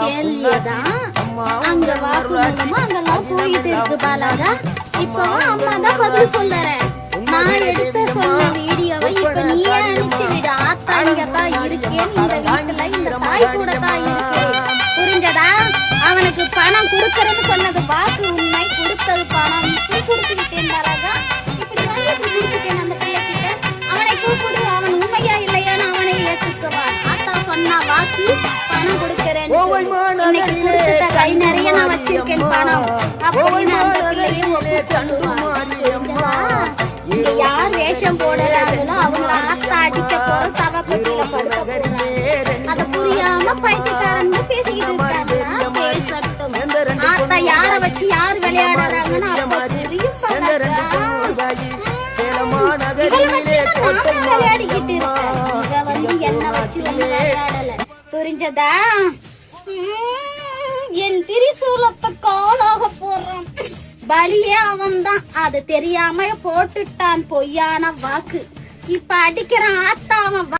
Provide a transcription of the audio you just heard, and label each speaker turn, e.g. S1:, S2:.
S1: கேள்வியதான் அங்க வாக்குமூலமா அங்கெல்லாம் போயிட்டு இருக்கு பாலாஜா. இப்பவும் அம்மா தான் பதில் சொல்லுறேன். நான் எடுத்து சொன்ன வீடியோவை இப்ப நீயே அனுப்பிச்சு விடு. ஆத்தா இங்கதான் இருக்கேன், இந்த வீட்டுல இந்த தாய் கூட தான் இருக்கேன். புரிஞ்சதா? அவனுக்கு பணம் கொடுக்கறன்னு சொன்னது வாக்கு, உண்மை கொடுத்தது பணம். இப்படி கொடுத்துக்கிட்டேன் பாலாஜா, இப்படி வாங்கி கொடுத்துட்டேன் அந்த பிள்ளைகிட்ட. அவனை கூப்பிடு, அவன் உண்மையா இல்லையான்னு அவனை ஏற்றுக்குவான். ஆத்தா சொன்னா வாக்கு பணம் கொடுக்கறேன், இன்னைக்கு கொடுத்துட்ட, கை நிறைய நான் வச்சிருக்கேன் பணம் அப்படின்னு அந்த பிள்ளையும் இங்க யார் வேஷம் போடுறாங்களோ அவங்க ஆத்தா அடிக்க போற சவப்பட்டியில படுக்க போறாங்க. அத புரியாம பைத்தியக்காரங்க பேசிக்கிட்டு இருக்காங்க. பேசட்டும், ஆத்தா யார வச்சு யார் விளையாடுறாங்கன்னு அப்ப புரியும். விளையாடிக்கிட்டு இருக்கேன், இவ வந்து என்ன வச்சு வந்து விளையாடல. புரிஞ்சதா? என் திரிசூலத்தை காலாக போறான். பலியே அவன் தான், அது தெரியாம போட்டுட்டான் பொய்யான வாக்கு. இப்ப அடிக்கிறான் ஆத்தா அவன்.